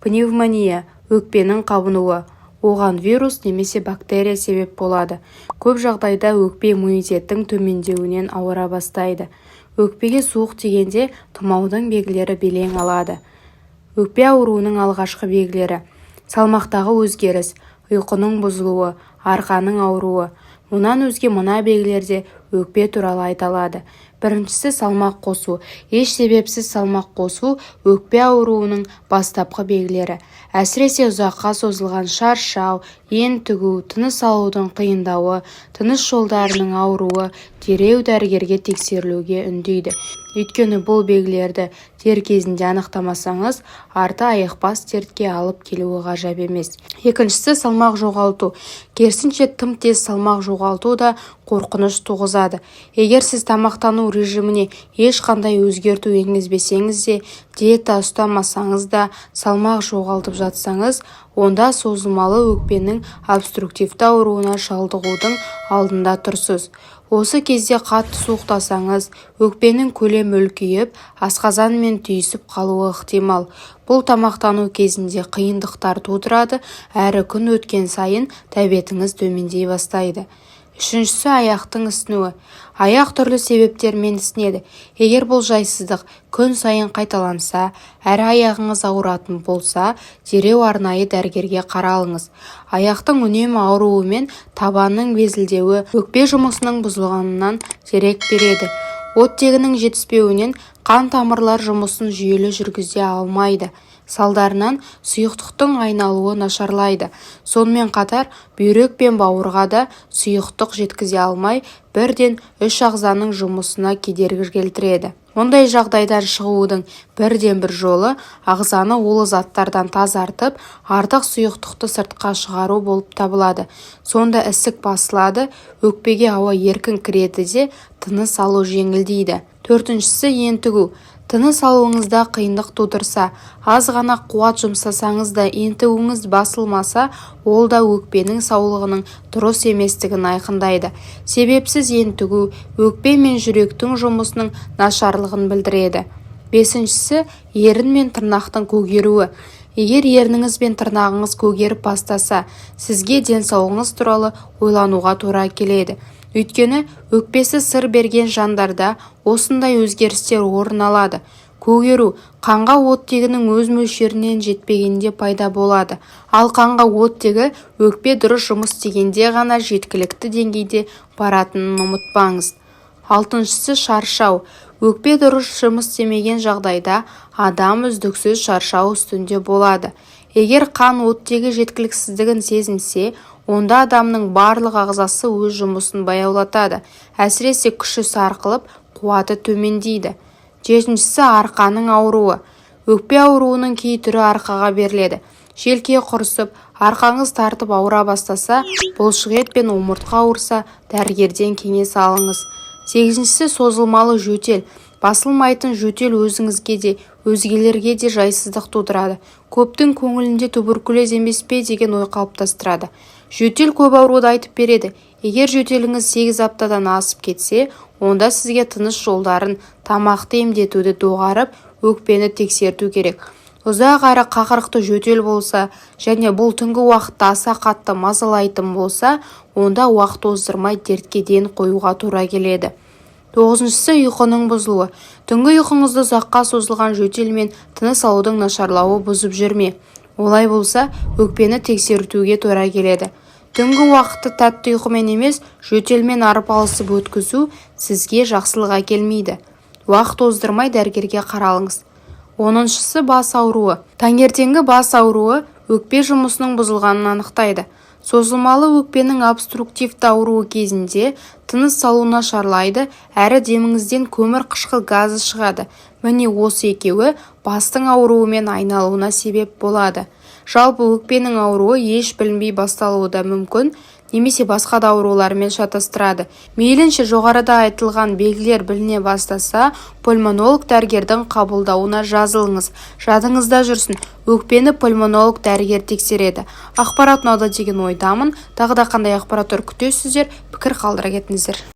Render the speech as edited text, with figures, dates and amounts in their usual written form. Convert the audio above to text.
Пневмония – өкпенің қабынуы. Оған вирус немесе бактерия себеп болады. Көп жағдайда өкпе иммунитеттің төмендеуінен ауыра бастайды. Өкпеге суық тигенде тұмаудың белгілері белең алады. Өкпе ауруының алғашқы белгілері: салмақтағы өзгеріс, ұйқының бұзылуы, арқаның ауруы. Мұнан өзге мына белгілерде өкпе туралы айтылады. Біріншісі салмақ қосу. Еш себепсіз салмақ қосу өкпе ауруының бастапқы белгілері. Әсіресе ұзаққа созылған шаршау, ентігу, тыныс алудың қиындауы, тыныс жолдарының ауруы дереу дәрігерге тексерілуге үндейді. Өйткені бұл белгілерді дер кезінде анықтамасаңыз, арты айықпас дертке алып келуі ғажап емес. Екіншісі салмақ жоғалту. Керісінше тым тез салмақ жоғалту да қорқыныш туғызады. Егер сіз тамақтану режиміне ешқандай өзгерту енгізбесеңіз де, диета ұстамасаңыз да, салмақ жоғалтып жатсаңыз, онда созылмалы өкпенің обструктивті ауруына шалдығудың алдында тұрсыз. Осы кезде қатты суықтасаңыз, өкпенің көлемі үлкейіп, асқазанмен түйісіп қалуы ықтимал. Бұл тамақтану кезінде қиындықтар тудырады, әрі күн өткен сайын тәбетіңіз төмендей бастайды. Үшіншісі аяқтың ісінуі. Аяқ түрлі себептермен ісінеді. Егер бұл жайсыздық күн сайын қайталанса, әрі аяғыңыз ауыратын болса, дереу арнайы дәрігерге қаралыңыз. Аяқтың үнемі ауруы мен табанның безілдеуі өкпе жұмысының бұзылғанынан дерек береді. Оттегінің жетіспеуінен қан тамырлар жұмысын жүйелі жүргізе алмайды. Салдарынан сұйықтықтың айналуы нашарлайды. Сонымен қатар бүйрек пен бауырға да сұйықтық жеткізе алмай, бірден іш ағзаның жұмысына кедергі келтіреді. Ондай жағдайдан шығудың бірден бір жолы ағзаны улы заттардан тазартып, артық сұйықтықты сыртқа шығару болып табылады. Сонда ісік басылады, өкпеге ауа еркін кіреді де тыныс алу жеңілдейді. Төртіншісі ентігу. Тыныс алуыңызда қиындық тудырса, аз ғана қуат жұмсасаңыз да ентігуіңіз басылмаса, ол да өкпенің саулығының дұрыс еместігін айқындайды. Себепсіз ентігу өкпе мен жүректің жұмысының нашарлығын білдіреді. Бесіншісі ерін мен тырнақтың көгеруі. Егер ерніңіз бен тырнағыңыз көгеріп бастаса, сізге денсаулығыңыз туралы ойлануға тура келеді. Өйткені өкпесі сыр берген жандарда осындай өзгерістер орын алады. Көгеру қанға оттегінің өз мөлшерінен жетпегенде пайда болады. Ал қанға оттегі өкпе дұрыс жұмыс істегенде ғана жеткілікті деңгейде баратынын ұмытпаңыз. Алтыншысы шаршау. Өкпе дұрыс жұмыс істемеген жағдайда адам үздіксіз шаршау үстінде болады. Егер қан оттегі жеткіліксіздігін сезінсе, онда адамның барлық ағзасы өз жұмысын баяулатады. Әсіресе күші сарқылып, қуаты төмендейді. Жетіншісі арқаның ауруы. Өкпе ауруының кей түрі арқаға беріледі. Желке құрысып, арқаңыз тартып ауыра бастаса, бұлшықет пен омыртқа ауырса, дәрігерден кеңес алыңыз. Сегізіншісі созылмалы жөтел. Басылмайтын жөтел өзіңізге де, өзгелерге де жайсыздық тудырады. Көптің көңілінде туберкулез емес пе деген ой қалыптастырады. Жөтел көп ауруды айтып береді. Егер жөтеліңіз 8 аптадан асып кетсе, онда сізге тыныс жолдарын, тамақты емдетуді доғарып, өкпені тексерту керек. Ұзақ әрі қақырықты жөтел болса, және бұл түнгі уақытта аса қатты мазалайтын болса, онда уақыт оздырмай дертке ден қоюға тура келеді. Тоғызыншысы ұйқының бұзылуы. Түнгі ұйқыңызды ұзаққа созылған жөтел мен тыныс алудың нашарлауы бұзып жүрме. Олай болса, өкпені тексертуге тура келеді. Түнгі уақытты тәтті ұйқымен емес, жөтелмен арпалысып өткізу сізге жақсылық әкелмейді. Уақыт оздырмай дәрігерге қаралыңыз. Оныншысы бас ауруы. Таңертеңгі бас ауруы өкпе жұмысының бұзылғанын анықтайды. Созылмалы өкпенің обструктивті ауруы кезінде тыныс алу нашарлайды, әрі деміңізден көмір қышқыл газы шығады. Міне осы екеуі бастың ауруымен айналуына себеп болады. Жалпы өкпенің ауруы еш білінбей басталуы да мүмкін, немесе басқа да аурулармен шатастырады. Мейлінше жоғарыда айтылған белгілер біліне бастаса, пульмонолог дәрігердің қабылдауына жазылыңыз. Жадыңызда жүрсін, өкпені пульмонолог дәрігер тексереді. Ақпарат ұнады деген ойдамын. Тағы да қандай ақпараттар күтесіздер, пікір қалдыра кетіңіздер.